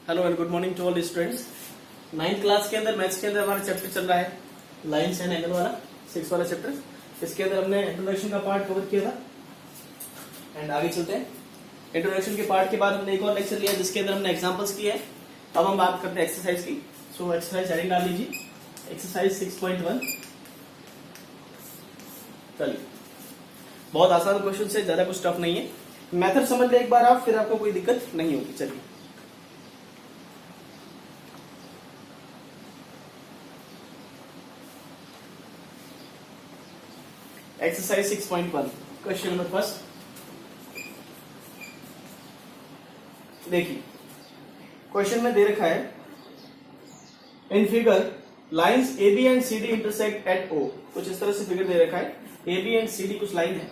Hello and good morning to all students. 9th class के अंदर maths के अंदर हमारा चैप्टर चल रहा है लाइंस एंड एंगल वाला 6 वाला चैप्टर। इसके अंदर हमने इंट्रोडक्शन का पार्ट कवर किया था एंड आगे चलते हैं। इंट्रोडक्शन के पार्ट के बाद हमने एक और लेक्चर लिया जिसके अंदर हमने एग्जांपल्स किए हैं। अब हम बात करते हैं एक्सरसाइज की। सो एक्सरसाइज हेडिंग डाल लीजिए, एक्सरसाइज 6.1। चलिए, बहुत आसान क्वेश्चन है, ज्यादा कुछ टफ नहीं है। मेथड समझ ले एक बार आप, फिर आपको कोई दिक्कत नहीं होगी। चलिए एक्सरसाइज 6.1 क्वेश्चन नंबर फर्स्ट। देखिए क्वेश्चन में दे रखा है in figure lines A B and C D intersect at O. कुछ इस तरह से फिगर दे रखा है, A B and C D कुछ लाइन है,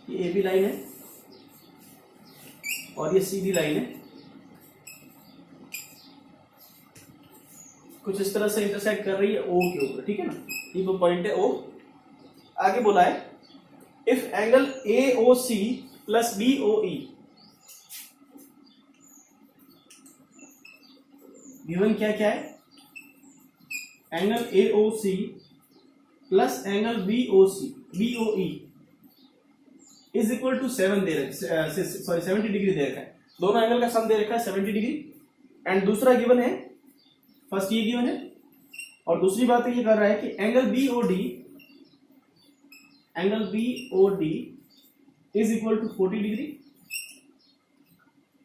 ये ए बी लाइन है और ये सी डी लाइन है। कुछ इस तरह से इंटरसेक्ट कर रही है ओ के ऊपर, ठीक है ना। ये वो पॉइंट है ओ। आगे बोला है if angle A O C plus B O E, given क्या क्या है, angle A O C plus angle B O C B O E is equal to 7 दे रखा है, सॉरी 70 डिग्री दे रखा है। दोनों एंगल का सम दे रखा है 70 डिग्री। एंड दूसरा गिवन है, फर्स्ट ये गिवन है और दूसरी बात ये कर रहा है कि angle B O D is equal to 40 degree.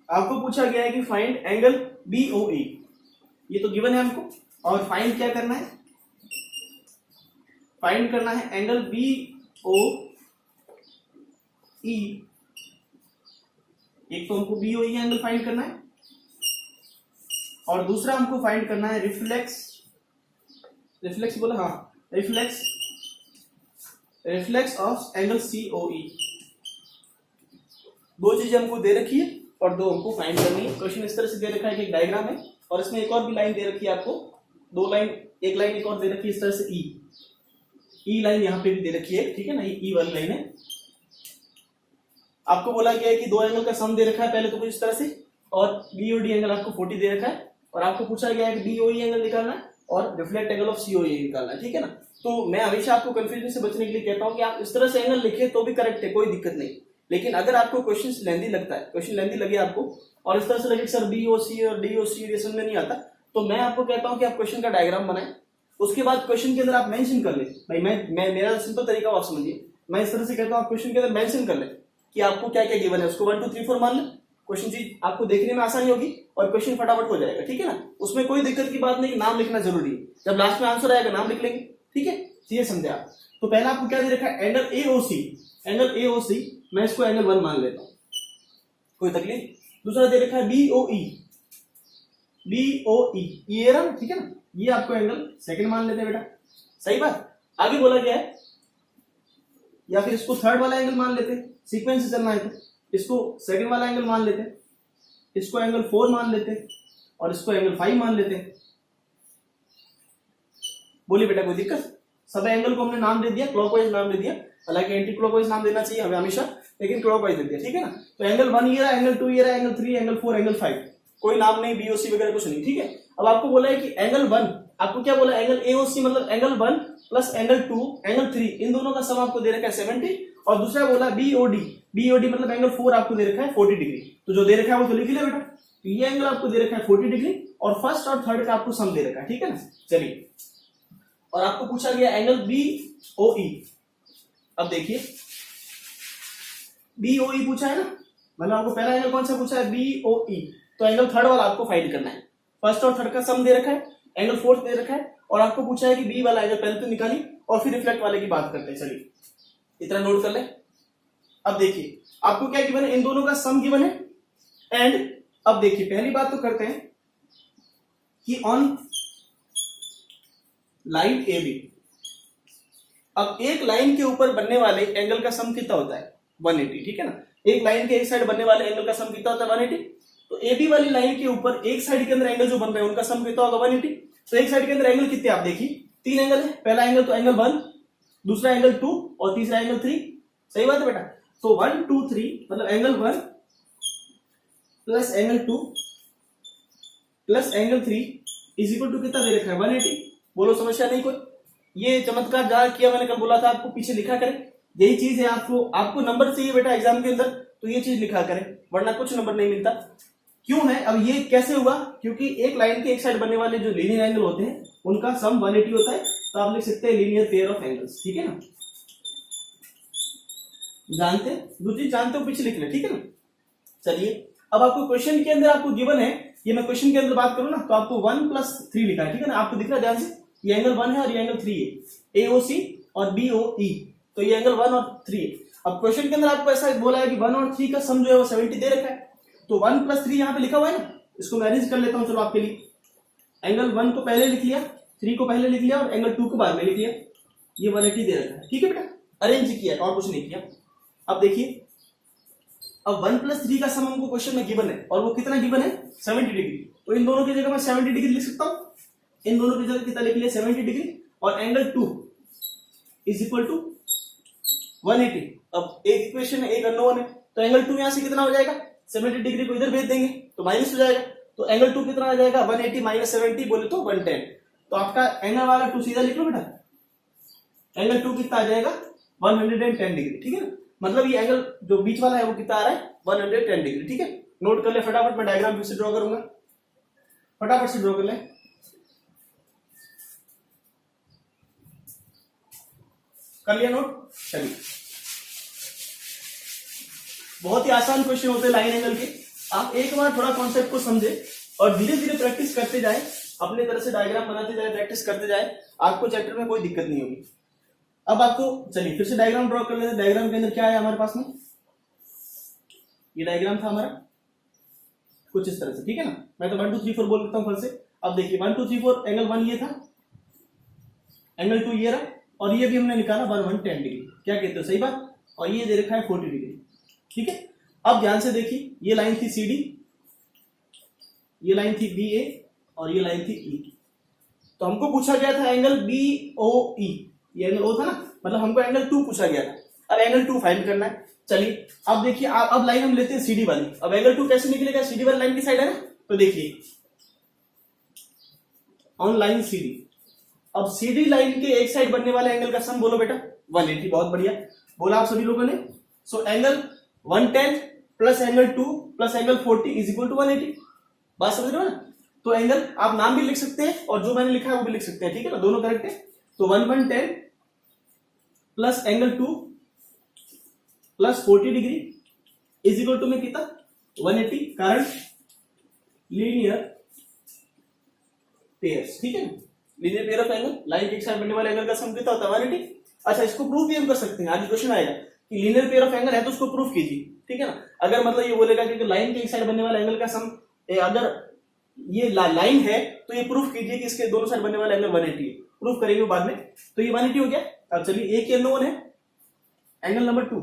आपको पूछा गया है कि find angle B O E, ये तो गिवन है हमको। और फाइंड क्या करना है, फाइंड करना है एंगल बी ओ ई। एक तो हमको B O E angle find करना है और दूसरा हमको फाइंड करना है रिफ्लेक्स बोला, हाँ रिफ्लेक्स ऑफ एंगल सी ओ ई। दो चीजें हमको दे रखी है और दो हमको फाइंड करनी है। क्वेश्चन इस तरह से दे रखा है कि एक डायग्राम है और इसमें एक और भी लाइन दे रखी है आपको, दो लाइन, एक लाइन एक और दे रखी है इस तरह से ई लाइन यहाँ पे भी दे रखी है, ठीक है ना। ई वाली लाइन है। आपको बोला गया है कि दो एंगल का सम दे रखा है पहले तो कुछ इस तरह से, और बीओडी एंगल आपको 40 दे रखा है और आपको पूछा गया है कि बीओई एंगल निकालना है और रिफ्लेक्ट एंगल ऑफ सीओई निकालना है, ठीक है ना। तो मैं हमेशा आपको कंफ्यूजन से बचने के लिए कहता हूं कि आप इस तरह से एंगल लिखे तो भी करेक्ट है, कोई दिक्कत नहीं। लेकिन अगर आपको क्वेश्चन लेंदी लगता है, क्वेश्चन लेंदी लगे आपको और इस तरह से लगे सर बीओसी और डीओसी ये समझ में नहीं आता, तो मैं आपको कहता हूं कि आप क्वेश्चन का डायग्राम बनाएं। उसके बाद क्वेश्चन के अंदर आप मेंशन कर ले, भाई मैं मेरा सिंपल तरीका आप समझिए। मैं इस तरह से कहता हूं आप क्वेश्चन के अंदर मेंशन कर ले कि आपको क्या क्या गिवन है, उसको 1 2 3 4 मान ले। क्वेश्चन चीज आपको देखने में आसानी होगी और क्वेश्चन फटाफट हो जाएगा, ठीक है ना। उसमें कोई दिक्कत की बात नहीं कि नाम लिखना जरूरी है, जब लास्ट में आंसर आएगा नाम लिख लेंगे, ठीक है। ये समझे आप। तो पहला आपको क्या दे रखा है, एंगल ए ओ सी, मैं इसको एंगल 1 मान लेता हूं, कोई तकलीफ। दूसरा दे रखा है बी ओ ई, ये रहा, ठीक है ना। ये आपको एंगल सेकंड मान लेते हैं बेटा, सही बात। आगे बोला गया है या फिर इसको थर्ड वाला एंगल मान लेते हैं, सीक्वेंस से चलना है तो इसको सेकंड वाला एंगल मान लेते हैं, इसको एंगल 4 मान लेते हैं और इसको एंगल 5 मान लेते हैं। बोलिए बेटा कोई दिक्कत। सब एंगल को हमने नाम दे दिया, क्लॉकवाइज नाम दे दिया, हालांकि एंटी क्लॉकवाइज नाम देना चाहिए हमें हमेशा, लेकिन क्लॉकवाइज दे दिया, ठीक है ना। तो एंगल 1 ये रहा, एंगल 2 ये रहा, एंगल 3, एंगल 4, एंगल 5, कोई नाम नहीं, बीओसी वगैरह कुछ नहीं, ठीक है। अब आपको बोला है कि एंगल 1, आपको क्या बोला, एंगल एओसी मतलब एंगल 1 प्लस एंगल 2, एंगल 3, इन दोनों का सम आपको दे रखा है 70। और दूसरा बोला बीओडी मतलब एंगल 4 आपको दे रखा है 40 डिग्री। तो जो दे रखा है वो तो लिख लिया बेटा। तो ये एंगल आपको दे रखा है 40 डिग्री और फर्स्ट और थर्ड का आपको सम दे रखा है, ठीक है ना। चलिए, और आपको पूछा गया एंगल बीओई। अब देखिए बीओई पूछा है ना, मतलब आपको पहला एंगल कौन सा पूछा है, बीओई। तो एंगल थर्ड वाला आपको फाइंड करना है। फर्स्ट और थर्ड का सम दे रखा है, एंगल फोर्थ दे रखा है और आपको पूछा है कि बी वाला एंगल पहले तो निकाली और फिर रिफ्लेक्ट वाले की बात करते हैं। चलिए इतना नोट कर ले। अब देखिए आपको क्या गिवन है, इन दोनों का सम गिवन है। एंड अब देखिए पहली बात तो करते हैं कि ऑन लाइन ए बी, अब एक लाइन के ऊपर बनने वाले एंगल का सम कितना होता है, 180, ठीक है ना। एक लाइन के एक साइड बनने वाले एंगल का सम कितना होता है, 180। तो ए बी वाली लाइन के ऊपर एक साइड के अंदर एंगल जो बन रहे हैं उनका सम कितना होगा, 180। तो एक साइड के अंदर एंगल कितने आप देखिए, 3 एंगल है। पहला एंगल तो एंगल 1, दूसरा एंगल 2 और तीसरा एंगल 3। सही बात है बेटा। तो 1 2 3 मतलब angle 1 plus angle 2 plus angle 3 is equal to कितना दे रखा है 180। बोलो समस्या नहीं कोई? ये चमत्कार जहां किया मैंने कल बोला था आपको, पीछे लिखा करें। यही चीज है, आपको नंबर चाहिए बेटा एग्जाम के अंदर, तो ये चीज लिखा करें, वरना कुछ नंबर नहीं मिलता। क्यों है? अब ये कैसे हुआ? क्योंकि एक लाइन के एक साइड बनने वाले जो लीनियर एंगल होते हैं उनका सम 180 होता है, तो आप लिख सकते हैं लीनियर पेयर ऑफ एंगल्स। ठीक है ना? जानते हैं? दूसरी जानते हो पीछे लिख ले। ठीक है ना? चलिए, अब आपको क्वेश्चन के अंदर आपको गिवन है, ये मैं क्वेश्चन के अंदर बात करूं ना, तो आपको 1+3 लिखा है। ठीक है ना? आपको दिख रहा है ध्यान से, ये एंगल 1 है और ये एंगल 3 है, AOC और BOE, तो ये एंगल 1 और 3 है। अब क्वेश्चन के अंदर आपको ऐसा बोला है कि 1 और 3 का सम जो है वो 70 दे रखा है, तो 1+3 यहाँ पे लिखा हुआ है ना, इसको मैं अरेंज कर लेता हूं चलो आपके लिए। एंगल 1 को पहले लिख लिया, 3 को पहले लिख लिया और एंगल 2 को बाद में लिख लिया। ये 180 दे रखा है। ठीक है बेटा, अरेंज किया और कुछ नहीं किया। अब देखिए, अब 1+3 का सम हमको क्वेश्चन में गिवन है, और वो कितना गिवन है 70 डिग्री, तो इन दोनों की जगह मैं 70 डिग्री लिख सकता हूं। इन दोनों की जगह कितना लिख लिया 70 डिग्री, और एंगल 2 इज इक्वल टू 180। अब एक इक्वेशन है, एक अननोन है, तो एंगल 2 यहां से कितना हो जाएगा 70 डिग्री को इधर भेज देंगे तो माइनस हो जाएगा, तो एंगल 2 कितना आ जाएगा 180 माइनस 70 बोले तो 110। तो आपका एंगल वाला 2 सीधा लिख लो बेटा, एंगल 2 कितना आ जाएगा 110 डिग्री। ठीक है ना? मतलब ये एंगल जो बीच वाला है वो कितना आ रहा है 110 डिग्री। ठीक है, नोट कर ले फटाफट, मैं डायग्राम फिर से ड्रॉ करूंगा, फटाफट से ड्रॉ कर ले। कर लिया नोट? चलिए, बहुत ही आसान क्वेश्चन होते हैं लाइन एंगल के। आप एक बार थोड़ा कॉन्सेप्ट को समझे और धीरे धीरे प्रैक्टिस करते जाए, अपने तरह से डायग्राम बनाते जाए, प्रैक्टिस करते जाए, आपको चैप्टर में कोई दिक्कत नहीं होगी। अब आपको चलिए फिर से डायग्राम ड्रॉ कर लेते हैं। डायग्राम के अंदर क्या है हमारे पास में, ये डायग्राम था हमारा कुछ इस तरह से। ठीक है ना? मैं तो 1 2 3 4 बोल देता हूं फिर से। अब देखिए 1 2 3 4, एंगल 1 ये था, एंगल 2 ये रहा, और ये भी हमने निकाला 110 डिग्री। क्या कहते हो, सही बात? और ये दे रखा है 40 डिग्री। ठीक है, अब ध्यान से देखिए, ये लाइन थी CD, ये लाइन थी BA और ये लाइन थी E। तो हमको पूछा गया था एंगल BOE, ये एंगल O था ना, मतलब हमको एंगल 2 पूछा गया था। अब एंगल 2 फाइंड करना है। चलिए, अब देखिए, अब लाइन हम लेते हैं CD वाली। अब एंगल 2 कैसे निकलेगा, CD वाली लाइन की साइड है ना, तो देखिए ऑन लाइन CD, अब CD लाइन के एक साइड बनने वाले एंगल का सम बोलो बेटा 180। बहुत बढ़िया बोला आप सभी लोगों ने। So angle 110 plus angle 2 plus angle 40 is equal to 180। बात समझ रहे हो ना? तो एंगल आप नाम भी लिख सकते हैं और जो मैंने लिखा है वो भी लिख सकते हैं। ठीक है ना? दोनों करेक्ट है। तो 110 plus angle 2 plus 40 degree is equal to में कितना 180, कारण लीनियर पेयर्स। ठीक है ना? Linear pair of angle, line के एक साइड बनने वाले एंगल का सम कितना होता है 180। अच्छा, इसको प्रूफ भी हम कर सकते हैं। आगे क्वेश्चन आएगा कि लीनियर पेयर ऑफ एंगल है तो उसको प्रूफ कीजिए। ठीक है ना? अगर मतलब ये बोलेगा कि लाइन के एक साइड बनने वाले एंगल का सम, अगर ये लाइन है तो ये प्रूफ कीजिए कि इसके दोनों साइड बनने वाला एंगल 180 है। प्रूफ करेंगे बाद में। तो ये 180 हो गया। अब चलिए, एक अननोन है एंगल नंबर 2,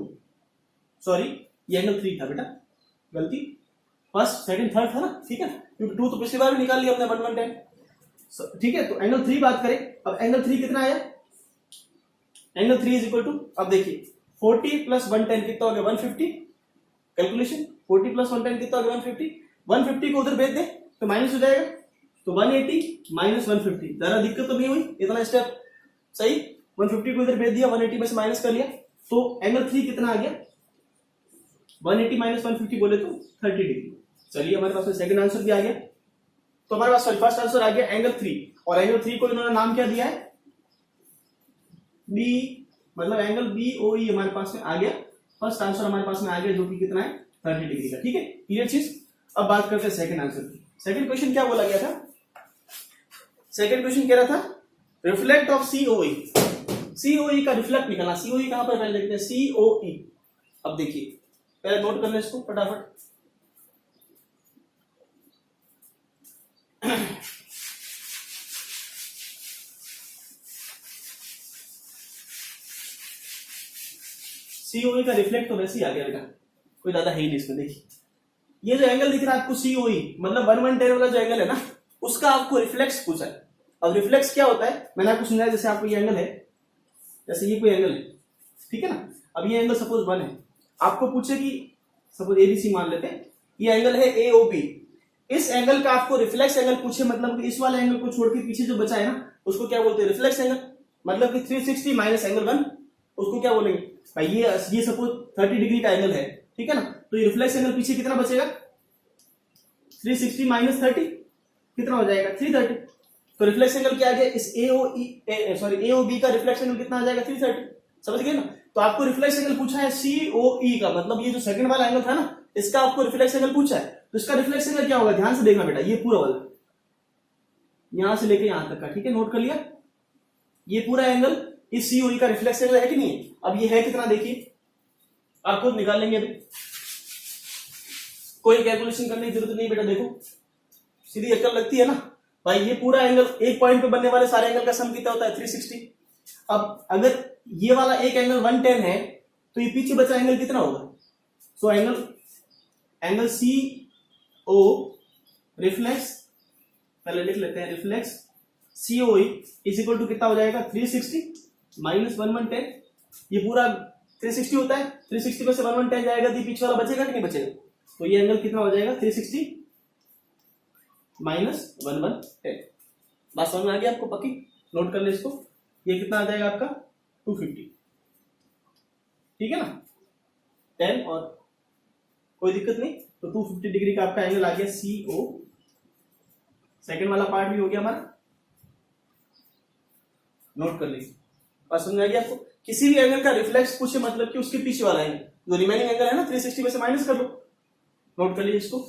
सॉरी ये एंगल 3 था बेटा, गलती, फर्स्ट सेकंड थर्ड था ना। ठीक है, क्योंकि 2 तो पिछली बार भी निकाल लिया हमने 110। ठीक है, तो एंगल 3 बात करें। अब एंगल 3 कितना आया, एंगल 3 इज इक्वल टू, अब देखिए 40 प्लस 110 कितना हो गया 150। कैलकुलेशन 40 प्लस 110 कितना हो गया 150। 150 को उधर भेज दे तो माइनस हो जाएगा, तो 180 माइनस 150। जरा दिक्कत तो नहीं हुई, इतना स्टेप सही। 150 को इधर भेज दिया, 180 में से माइनस कर लिया, तो एंगल 3 कितना आ गया 180 माइनस 150 बोले तो 30 डिग्री। चलिए, हमारे पास में सेकंड आंसर भी आ गया। तो हमारे पास फर्स्ट आंसर आ गया एंगल 3, और एंगल 3 को इन्होंने नाम क्या दिया है बी, मतलब एंगल BOE हमारे पास में आ गया। फर्स्ट आंसर हमारे पास में आ गया, जो कि कितना है 30 डिग्री का। ठीक है, क्लियर चीज। अब बात करते हैं सेकंड आंसर की। सेकंड क्वेश्चन क्या बोला गया था, सेकंड क्वेश्चन कह रहा था रिफ्लेक्ट ऑफ COE। COE का रिफ्लेक्ट निकालना। COE कहां पर पहले देखते हैं, COE। अब देखिए, पहले नोट कर ले इसको फटाफट। COE का रिफ्लेक्ट तो वैसे ही आ गया बेटा, कोई ज्यादा है ही नहीं इसमें। देखिए, ये जो एंगल दिख रहा है आपको COE, मतलब 110 वाला जो एंगल है ना, उसका आपको रिफ्लेक्स पूछा है। अब रिफ्लेक्स क्या होता है, मैंने आपको समझाया। जैसे आपको ये एंगल है, जैसे ये कोई एंगल है, ठीक है ना। अब ये एंगल सपोज 1 है, आपको पूछे कि सपोज ABC मान लेते हैं, ये एंगल है AOB। इस एंगल का आपको रिफ्लेक्स एंगल पूछे, मतलब कि इस वाले एंगल को छोड़ के पीछे जो बचा है ना, उसको क्या बोलते हैं? Reflex angle. मतलब कि 360 माइनस एंगल 1, उसको क्या बोलेंगे भाई? ये सपोज 30 डिग्री का एंगल है, ठीक है ना, तो ये रिफ्लेक्स एंगल पीछे कितना बचेगा? 360 माइनस 30 कितना हो जाएगा? 330। तो रिफ्लेक्स एंगल क्या आ गया? इस AOB का रिफ्लेक्स एंगल कितना आ जाएगा? 330। समझ गए ना? तो आपको रिफ्लेक्स एंगल पूछा है COE का, मतलब ये जो सेकंड वाला एंगल था ना, इसका आपको रिफ्लेक्स एंगल पूछा है। तो इसका रिफ्लेक्स एंगल क्या होगा? ध्यान से देखना बेटा, ये पूरा वाला यहां से लेके यहां तक का, ठीक है, नोट कर लिया? ये पूरा एंगल इस COE का रिफ्लेक्स एंगल है कि नहीं? अब ये है कितना, देखिए आप खुद निकाल लेंगे, अभी कोई कैलकुलेशन करने की जरूरत नहीं बेटा। देखो सीधी अक्ल लगती है ना भाई। ये पूरा एंगल, एक पॉइंट पे बनने वाले सारे एंगल का सम कितना होता है? 360। अब अगर ये वाला एक एंगल 110 है, तो ये पीछे बचा एंगल कितना होगा? सो एंगल CO रिफ्लेक्स, पहले लिख लेते हैं, reflex COE is equal to कितना हो जाएगा? 360 माइनस 110। ये पूरा 360 होता है, 360 में से 110 जाएगा तो पीछे वाला बचेगा कि नहीं बचेगा? तो ये एंगल कितना हो जाएगा? 360 माइनस 110। बात समझ में आ गई आपको? पक्की नोट कर ले इसको। ये कितना आ जाएगा आपका? 250, ठीक है ना? 10 और कोई दिक्कत नहीं। तो 250 डिग्री का आपका एंगल आ गया CO। सेकंड वाला पार्ट भी हो गया हमारा, नोट कर लीजिए। बात समझ में आ गई आपको? किसी भी एंगल का रिफ्लेक्स पूछे, मतलब कि उसके पीछे वाला एंगल, जो रिमेनिंग एंगल है ना, 360 में से माइनस कर लो। नोट कर लीजिए इसको।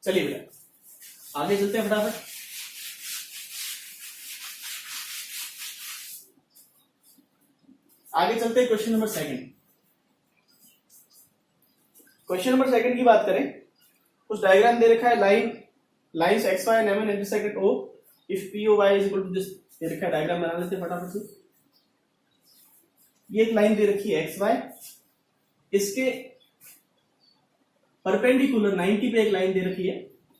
चलिए बेटा आगे चलते हैं फटाफट। आगे चलते हैं question number second. Question number second की बात करें, कुछ डायग्राम दे रखा है, lines XY and MN intersect at O if POY is equal to this. दे रखा है, डायग्राम बना लेते हैं फटाफट से। ये एक लाइन दे रखी है XY, इसके परपेंडिकुलर 90 पे एक लाइन दे रखी है।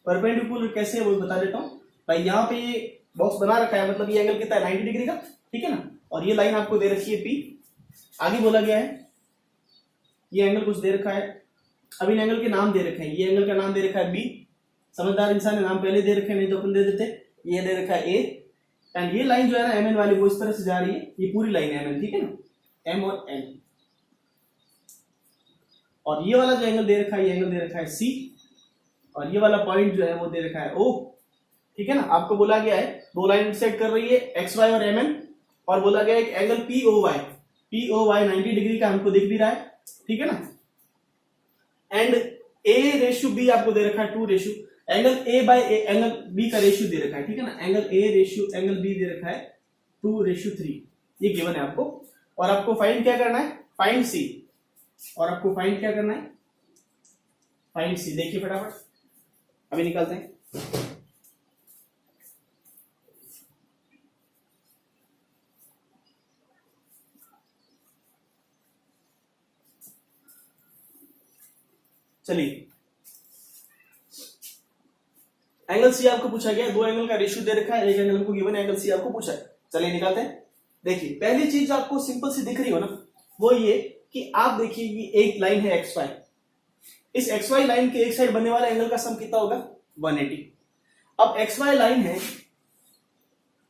परपेंडिकुलर कैसे है वो बता देता हूं भाई। यहाँ पे ये बॉक्स बना रखा है, मतलब ये एंगल कितना है? 90 डिग्री का, ठीक है ना? और ये लाइन आपको दे रखी है P। आगे बोला गया है ये एंगल कुछ दे रखा है, अब इन एंगल के नाम दे रखे हैं। ये एंगल का नाम दे रखा है B। समझदार इंसान ने नाम पहले दे रखे हैं, नहीं तो अपन दे देते। ये दे रखा है A। एंड ये लाइन जो है ना MN वाली, वो इस तरह से जा रही है। ये पूरी लाइन है MN, ठीक है ना? M और N। और ये वाला जो एंगल दे रखा है, ये एंगल दे रखा है C। और ये वाला पॉइंट जो है वो दे रखा है O, ठीक है ना? आपको बोला गया है दो लाइन इंटरसेक्ट कर रही है XY और MN, और बोला गया है कि एंगल POY 90 डिग्री का हमको दिख भी रहा है, ठीक है ना? एंड A/B आपको दे रखा है 2 angle A bye angle B का रेशियो दे रखा है, ठीक है ना? Angle A ratio angle B दे रखा है 2:3। ये गिवन है आपको। और आपको फाइंड क्या करना है? Find C। और आपको फाइंड क्या करना है? Find C। देखिए फटाफट अभी निकालते हैं। चलिए एंगल C आपको पूछा गया, दो एंगल का रेशियो दे रखा है, एक एंगल को गिवन है, एंगल C आपको पूछा है। चलिए निकालते हैं। देखिए पहली चीज आपको सिंपल सी दिख रही हो ना, वो ये कि आप देखिए ये एक लाइन है XY। इस XY लाइन के एक साइड बनने वाला एंगल का सम कितना होगा? 180। अब XY लाइन है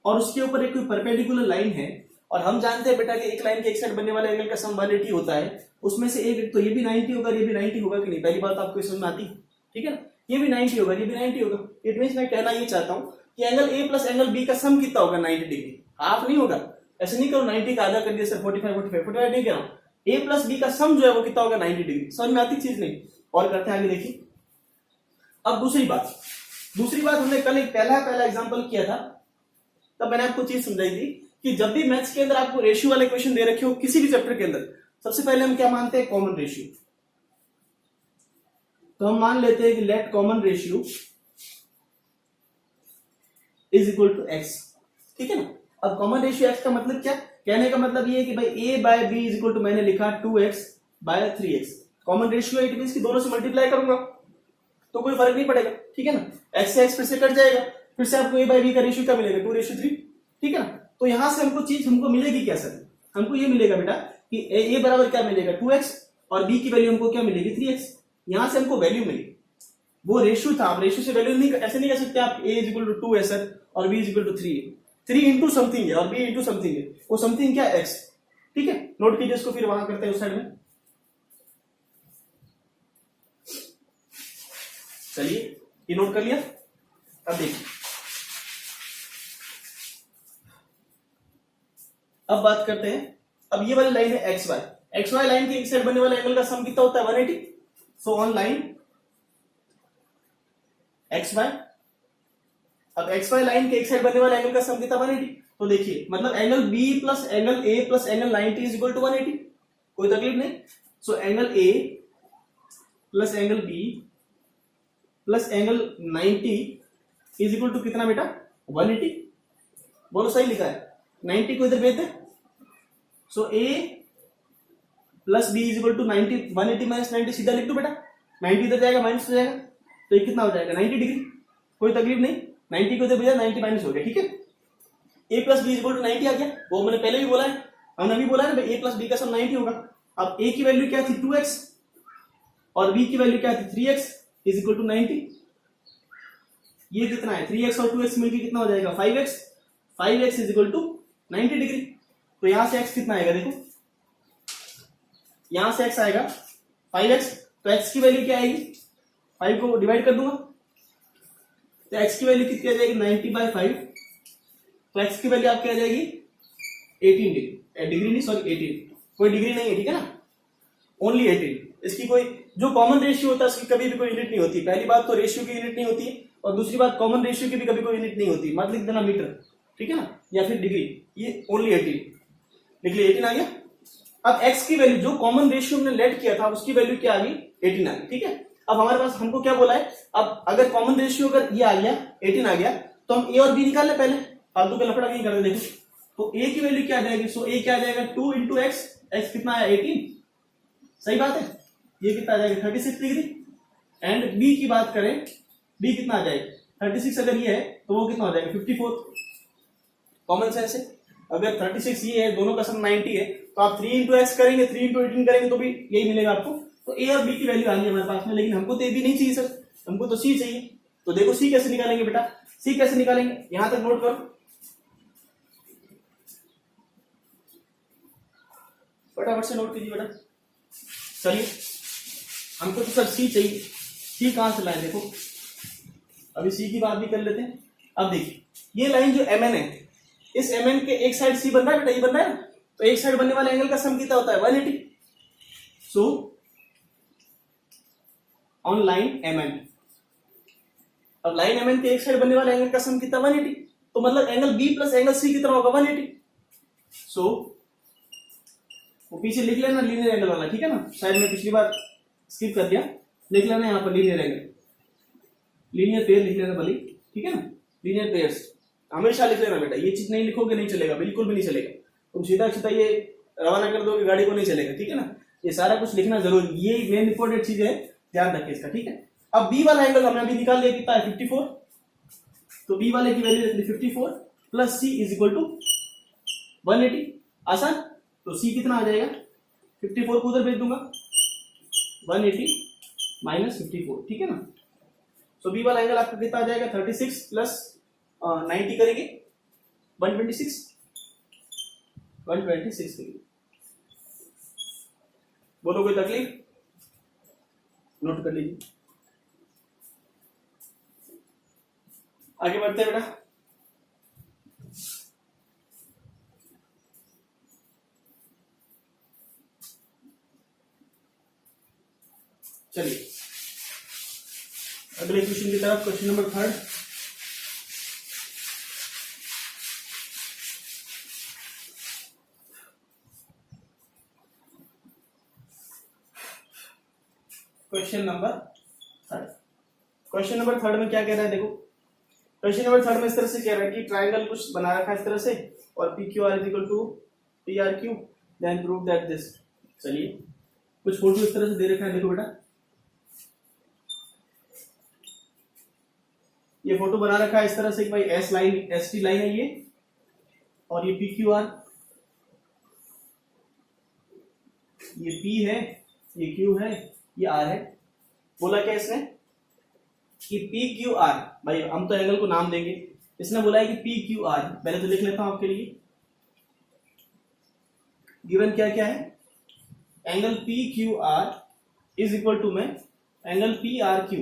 और उसके ऊपर एक परपेंडिकुलर लाइन है, और हम जानते हैं बेटा कि एक लाइन के एक साइड बनने वाले एंगल का सम 180 होता है। उसमें से एक तो ये भी 90 होगा, ये भी 90 होगा कि नहीं? पहली बात आपको समझ में आती है, ठीक है ना? ये भी 90 होगा, ये भी 90 होगा। इट मींस मैं कहना ये चाहता हूं कि angle A plus angle B का सम कितना होगा? 90 डिग्री। हाफ नहीं होगा, ऐसे नहीं करो 90 का आधा कर दिया सर 45 नहीं कह रहा हूं। A प्लस B का सम जो है वो कितना होगा? 90 डिग्री। समझ में आती चीज नहीं? और करते हैं आगे, देखिए। अब दूसरी बात हमने कल एक पहला एग्जांपल किया था, तब मैंने आपको चीज समझाई थी कि जब भी मैथ्स के अंदर आपको रेशियो वाले क्वेश्चन दे रखे हो किसी भी चैप्टर के अंदर, सबसे पहले हम क्या मानते हैं? Common ratio. तो हम मान लेते हैं कि let common ratio is equal to x, ठीक है ना? अब कॉमन रेशियो x का मतलब क्या? कहने का मतलब ये है कि भाई a by b is equal to, मैंने लिखा 2x by 3x। Common ratio it means कि दोनों से मल्टीप्लाई करूंगा। तो कोई फर्क नहीं पड़ेगा, ठीक है ना। x से x फिर से कट जाएगा, फिर से आपको a बाई b का रेशियो क्या मिलेगा 2:3, ठीक है ना। तो यहां से हमको मिलेगी क्या सर, हमको ये मिलेगा बेटा कि a बराबर क्या मिलेगा 2x और b की वैल्यू हमको क्या मिलेगी 3x। यहां से हमको वैल्यू मिली, वो रेशियो था, आप रेशियो से वैल्यू नहीं ऐसे नहीं कह सकते आप a इज इक्वल टू 2 है सर और b इज इक्वल टू 3 है, 3 इंटू समथिंग है और b इंटू समथिंग है, वो समथिंग क्या x, ठीक है। नोट कीजिए इसको, फिर वहां करते हैं उस साइड में। चलिए ये नोट कर लिया। अब देखिए, अब बात करते हैं, अब ये वाली लाइन है एक्स वाई लाइन के एक साइड बनने वाले एंगल का सम कितना होता है 180। So on line x y, अब एक्स वाई लाइन के एक साइड बनने वाले एंगल का सम कितना 180। तो देखिए मतलब angle B plus angle A plus angle 90 is equal to 180, कोई तकलीफ नहीं। So angle A plus angle B plus angle 90 is equal to कितना बेटा 180। बोलो सही लिखा है, 90 को इधर भेज दे। So A plus B is equal to 90, 180 minus 90 सीधा लिख दो बेटा, 90 इधर जाएगा माइनस हो जाएगा, तो ये कितना हो जाएगा 90 डिग्री, कोई तकलीफ नहीं। 90 को इधर भेजा 90 माइनस हो गया, ठीक है। A plus B is equal to 90 आ गया, वो मैंने पहले भी बोला है, हमने अभी बोला है ना ए प्लस बी का सम 90 होगा। अब ए की वैल्यू क्या थी 2x और बी की वैल्यू क्या थी 3x इज इक्वल टू 90। ये कितना है 3x और 2x मिलकर कितना हो जाएगा 5x, 5x is equal to 90 degree. तो यहां से x कितना आएगा देखो, यहां से x आएगा 5x, तो x की वैल्यू क्या आएगी, 5 को डिवाइड कर दूंगा तो x की वैल्यू कितनी आ जाएगी 90/5, तो x की वैल्यू आपकी आ जाएगी 18 डिग्री नहीं सॉरी 18, कोई डिग्री नहीं है, ठीक है ना, ओनली 18। इसकी कोई जो कॉमन रेशियो होता है उसकी कभी भी कोई यूनिट नहीं होती। पहली बात तो रेशियो की यूनिट नहीं होती है और दूसरी बात कॉमन रेशियो की भी कभी कोई यूनिट नहीं होती, मत लिख देना मीटर, ठीक है ना, या फिर डिग्री, ये ओनली 18 लिख लिया, 18 आ गया। अब x की वैल्यू जो कॉमन रेशियो हमने लेट किया था उसकी वैल्यू क्या आ गई 18 आ गई, ठीक है। अब हमारे पास हमको क्या बोला है, अब अगर कॉमन रेशियो अगर ये आ गया 18 आ गया तो हम a और b निकाल ले, पहले फालतू का लफड़ा नहीं करते। देखो तो a की वैल्यू क्या आ जाएगी, सो a क्या आ जाएगा 2 इंटू एक्स, एक्स कितना आया 18, सही बात है, ये कितना आ जाएगा 36 डिग्री। एंड b की बात करें, b कितना आ जाएगा 36, अगर ये है तो वो कितना हो जाएगा 54, कॉमन सेंस है। अगर 36 ये है, दोनों का सम 90 है, तो आप 3 इंटू एक्स करेंगे 3 इंटू 18 करेंगे तो भी यही मिलेगा आपको। तो a और b की वैल्यू आ गई हमारे पास में, लेकिन हमको तो a भी नहीं चाहिए सर, हमको तो c चाहिए। तो देखो c कैसे निकालेंगे बेटा, c कैसे निकालेंगे, यहां तक नोट करो, फटाफट से नोट कीजिए बेटा। चलिए हमको तो सर c चाहिए, c कहां से लाए, देखो अभी c की बात भी कर लेते हैं। अब देखिए ये लाइन जो mn है, इस mn के एक साइड c बन रहा है बेटा, ये बन रहा है ना, तो एक साइड बनने वाले एंगल का सम कितना होता है 180। सो ऑन लाइन mn, अब लाइन mn के एक साइड बनने वाले एंगल का सम कितना 180, तो मतलब angle b plus angle c कितना होगा 180। सो वो पीछे लिख लेना लीनियर एंगल वाला, ठीक है ना, शायद मैं पिछली बार स्किप कर दिया, लिख लेना यहाँ पर लीनियर एंगल, लीनियर पेयर लिख लेना भले, ठीक है ना, लीनियर पेयर्स हमेशा लिख लेना बेटा, ये चीज नहीं लिखोगे नहीं चलेगा, बिल्कुल भी नहीं चलेगा, तुम सीधा सीधा ये रवाना कर दोगे गाड़ी को, नहीं चलेगा, ठीक है ना, ये सारा कुछ लिखना जरूरी, ये मेन इंपॉर्टेंट चीज है, ध्यान रखिए इसका, ठीक है। अब बी वाला एंगल हमने अभी निकाल लिया, कितना है 54, तो बी वाले की value 54 plus C is equal to 180, आसान। तो सी कितना आ जाएगा 54 को उधर भेज दूंगा, 180 माइनस 54, ठीक है ना। तो बी वाला एंगल आपका कितना आ जाएगा 36 प्लस 90 करेंगे 126 डिग्री। बोलो कोई तकलीफ, नोट कर लीजिए, आगे बढ़ते हैं बेटा। चलिए अगले क्वेश्चन की तरफ, question number 3। Question number 3, question number 3 में क्या कह रहा है, देखो क्वेश्चन नंबर 3 में इस तरह से कह रहा है कि ट्राइंगल कुछ बना रखा है इस तरह से, और P Q R is equal to P R Q, then prove that this. चलिए कुछ फोटो इस तरह से दे रखा है, देखो बेटा ये फोटो बना रखा है इस तरह से कि भाई S line S T line है ये, और ये पी क्यू आर, ये पी है, ये क्यू है, ये आर है। बोला क्या इसने कि पी क्यू आर, भाई हम तो एंगल को नाम देंगे, इसने बोला है कि पी क्यू आर, पहले तो लिख लेता हूं आपके लिए। गिवन क्या क्या है, angle P Q R is equal to में angle P R Q,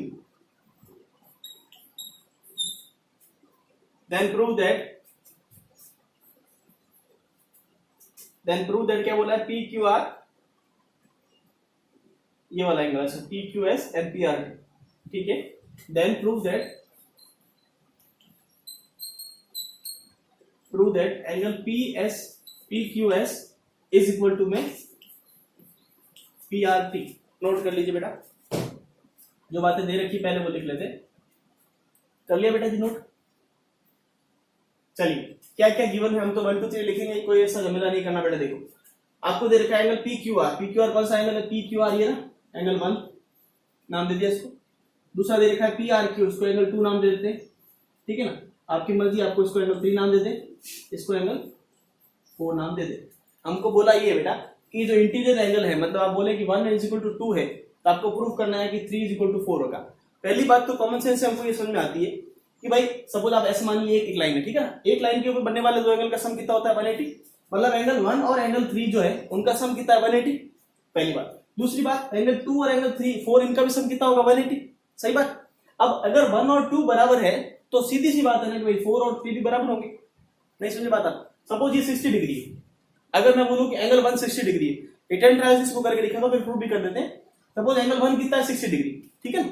then prove that क्या बोला है, पी क्यू आर ये वाला एंगल, अच्छा P Q S and P R, ठीक है। Then prove that angle P Q S is equal to में पी आर टी। नोट कर लीजिए बेटा, जो बातें दे रखी पहले वो लिख लेते, कर लिया बेटा जी नोट। चलिए क्या क्या गिवन है, हम तो 1 2 3 लिखेंगे, कोई ऐसा झमेला नहीं करना बेटा। देखो आपको दे रखा है एंगल पी क्यू आर कौन सा एंगल है, पी क्यू आर ये ना, एंगल 1 नाम दे दिया इसको। दूसरा दे रखा है पी आर क्यू, उसको एंगल 2 नाम दे देते, ठीक है ना, आपकी मर्जी, आपको इसको एंगल 3 नाम दे दे, इसको एंगल 4 नाम दे दे। हमको बोला ये बेटा कि जो इंटीरियर एंगल है, मतलब आप बोले कि 1 इज इक्वल टू 2 है, तो आपको प्रूव करना है कि 3 इज इक्वल टू 4 होगा। पहली बात तो कॉमन सेंस से हमको ये समझ में आती है कि भाई सपोज आप ऐसे मानिए एक लाइन है, ठीक है ना, एक लाइन के ऊपर बनने वाले दो एंगल का सम कितना होता है 180, मतलब एंगल 1 और एंगल 3 जो है उनका सम कितना है 180, पहली बात। दूसरी बात एंगल 2 और एंगल 4 इनका भी सम कितना होगा 180, सही बात। अब अगर 1 और 2 बराबर है तो सीधी सी बात है ना कि भाई 4 और 3 भी बराबर होंगे, नहीं समझ बात आप। सपोज ये 60 डिग्री है, अगर मैं बोलूं कि एंगल 1 60 डिग्री है, रिटर्न ट्रायल इसको करके दिखा दो, फिर प्रूव भी कर देते हैं। सपोज एंगल 1 कितना है 60 डिग्री, ठीक है ना।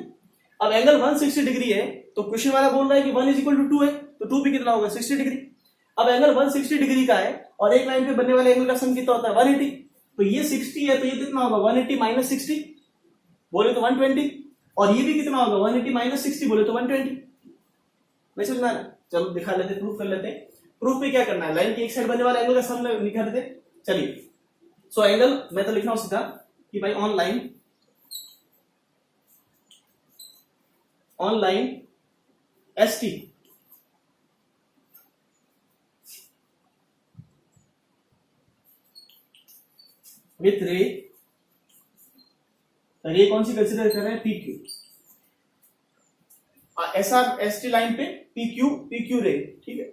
अब एंगल 1 60 डिग्री है, तो क्वेश्चन वाला बोल रहा है कि 1 इज इक्वल टू 2 है, तो 2 भी कितना होगा 60 डिग्री। अब एंगल 1 60 डिग्री का है और एक लाइन पे बनने वाले एंगल का सम कितना होता है 180, तो ये 60 है तो ये कितना होगा 180 माइनस 60 बोले तो 120, और ये भी कितना होगा 180 माइनस 60 बोले तो 120, नहीं समझ में आ रहा। चलो दिखा लेते, प्रूफ कर लेते। प्रूफ में क्या करना है, लाइन की एक साइड बनने वाला एंगल का सम निकाल देते। चलिए सो एंगल मैं तो लिख रहा हूं सीधा कि भाई on line S T with रे कौन सी कंसिडर कर रहे हैं P Q, S R S T line पे पी क्यू रे, ठीक है।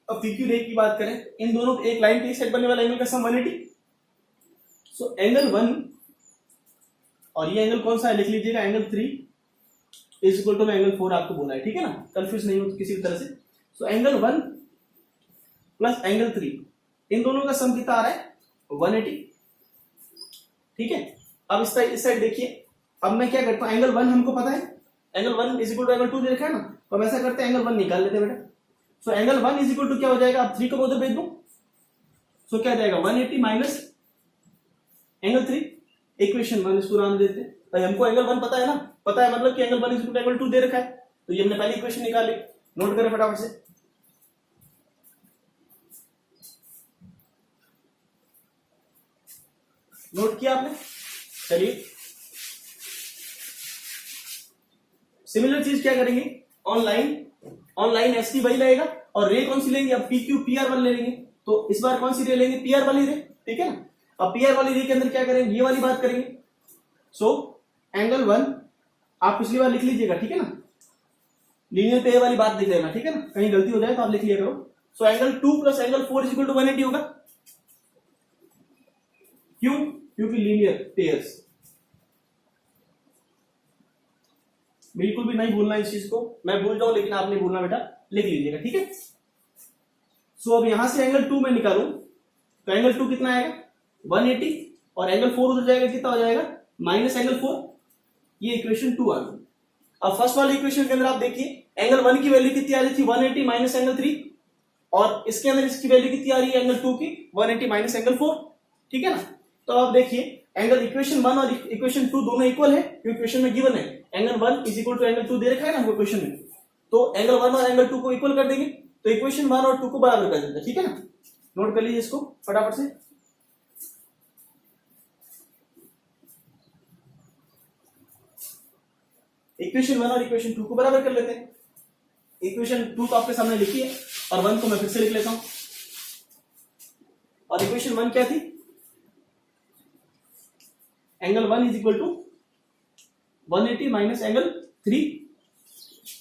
अब पी क्यू रे की बात करें, इन दोनों एक लाइन के एक साइड बनने वाला एंगल का सम 180, सो एंगल 1 और ये एंगल कौन सा है लिख लीजिएगा, angle 3 is equal to angle 4 आपको बोला है, ठीक है ना, कंफ्यूज नहीं हो किसी भी तरह से। सो एंगल 1 प्लस एंगल 3 इन दोनों का सम कितना आ रहा है 180, ठीक है। अब इस साइड देखिए, अब मैं क्या करता हूं, एंगल 1 हमको पता है, angle 1 is equal to angle 2 दे रखा है ना, तो हम ऐसा करते हैं एंगल 1 निकाल लेते हैं बेटा। So angle 1 is equal to क्या हो जाएगा, अब 3 को उधर भेज दो, सो क्या जाएगा 180 माइनस एंगल 3, इक्वेशन 1 इसको नाम देते हैं। भाई हमको एंगल 1 पता है ना, पता है मतलब कि angle 1 is equal to angle 2 दे रखा है, तो ये हमने पहली इक्वेशन निकाली, नोट करें फटाफट से। नोट किया आपने, चलिए सिमिलर चीज क्या करेंगे, ऑनलाइन एस टी वही लगेगा, और रे कौन सी लेंगे, अब पी क्यू पी आर वाली लेंगे, तो इस बार कौन सी रे लेंगे, पी आर वाली रे, ठीक है ना। अब पी आर वाली रे के अंदर क्या करेंगे, ये वाली बात करेंगे। सो एंगल 1 आप पिछली बार लिख लीजिएगा, ठीक है ना, लीनियर पे वाली बात लिख लेना, ठीक है ना, कहीं गलती हो जाए तो आप लिख लिया करो। So angle 2 plus angle 4 is equal to 180 होगा, क्यों, क्योंकि लीनियर पेयर्स। बिल्कुल भी नहीं भूलना इस चीज को, मैं भूल जाऊं लेकिन आप नहीं भूलना बेटा, लिख लीजिएगा, ठीक है। सो अब यहां से एंगल 2 में निकालूं तो एंगल 2 कितना आएगा 180, और एंगल 4 उधर जाएगा, कितना हो जाएगा माइनस एंगल 4, ये इक्वेशन 2 आ गई। अब फर्स्ट वाली इक्वेशन के अंदर आप देखिए एंगल 1 की वैल्यू कितनी आ रही थी 180 माइनस एंगल 3, और इसके अंदर इसकी वैल्यू कितनी आ रही है एंगल 2 की 180 माइनस एंगल 4, ठीक है ना। तो आप देखिए एंगल इक्वेशन 1 और इक्वेशन 2 दोनों इक्वल है, क्योंकि इक्वेशन में गिवन है angle 1 is equal to angle 2 दे रखा है ना हमको इक्वेशन में, तो एंगल 1 और एंगल 2 को इक्वल कर देंगे, तो इक्वेशन 1 और 2 को बराबर कर देंगे, ठीक है ना। नोट कर लीजिए इसको फटाफट से। इक्वेशन 1 और इक्वेशन 2 को बराबर कर लेते हैं, इक्वेशन 2 तो आपके सामने लिखी है और 1 को मैं फिर से लिख लेता हूं। और इक्वेशन 1 क्या थी? Angle 1 is equal to 180 minus angle 3,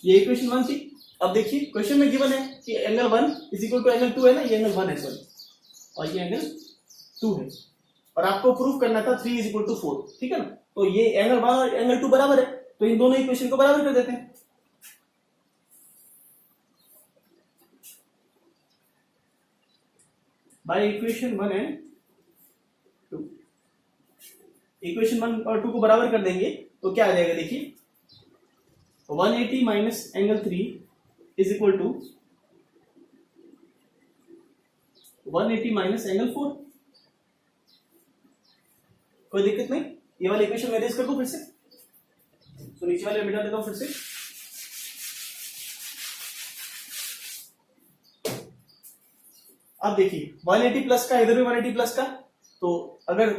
ये इक्वेशन 1 थी। अब देखिए क्वेश्चन में गिवन है कि angle 1 is equal to angle 2 है ना, ये एंगल 1 है सॉरी, और ये एंगल 2 है, और आपको प्रूफ करना था 3 इज इक्वल टू 4, ठीक है ना। तो ये एंगल 1 और एंगल 2 बराबर है, तो इन दोनों इक्वेशन को बराबर कर देते हैं। बाय इक्वेशन 1 एंड 2, इक्वेशन 1 और 2 को बराबर कर देंगे तो क्या आ जाएगा देखिए, 180 minus angle 3 is equal to 180 minus angle 4। कोई दिक्कत नहीं, ये वाला इक्वेशन मैं रेज कर दूं फिर से, तो नीचे वाले मिटा देता हूं फिर से। अब देखिए 180 प्लस का, इधर भी 180 प्लस का, तो अगर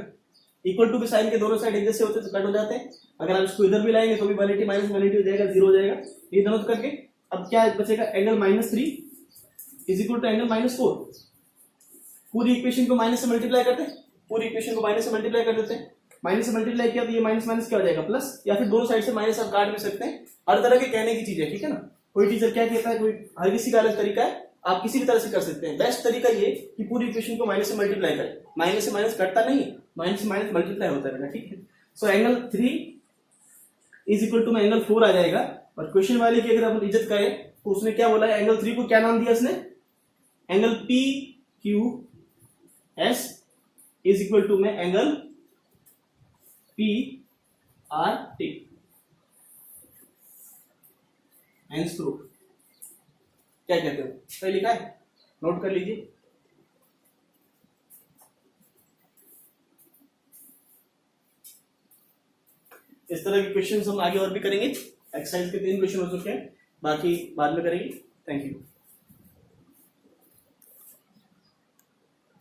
इक्वल टू के साइन के दोनों साइड एक जैसे होते तो कट हो जाते हैं। अगर आप इसको इधर भी लाएंगे तो भी 180 माइनस 180 हो जाएगा, 0 हो जाएगा, ये दोनों करके अब क्या बचेगा, angle -3 is equal to angle -4। पूरी इक्वेशन को माइनस से मल्टीप्लाई करते हैं, पूरी इक्वेशन को माइनस से मल्टीप्लाई कर देते हैं, माइनस से मल्टीप्लाई किया तो ये माइनस माइनस क्या हो जाएगा प्लस, या फिर दोनों साइड से माइनस आप काट भी सकते हैं। हर तरह के कहने की चीज है, ठीक है ना। कोई टीचर क्या कहता है, कोई हर किसी का अलग तरीका है, आप किसी भी तरह से कर सकते हैं। बेस्ट तरीका ये कि पूरी इक्वेशन को माइनस से मल्टीप्लाई करें, माइनस से माइनस कटता नहीं है, माइनस से माइनस मल्टीप्लाई होता है, ठीक है। So angle 3 is equal to में एंगल 4 आ जाएगा। और क्वेश्चन वाले की अगर अपन इज्जत करें तो उसने क्या बोला है, एंगल 3 को क्या नाम दिया उसने, angle P Q S is equal to में angle P R T. Hence proof, क्या कहते हो, सही लिखा है, नोट कर लीजिए। इस तरह के क्वेश्चंस हम आगे और भी करेंगे। एक्सरसाइज के 3 क्वेश्चन हो चुके हैं, बाकी बाद में करेंगे। Thank you.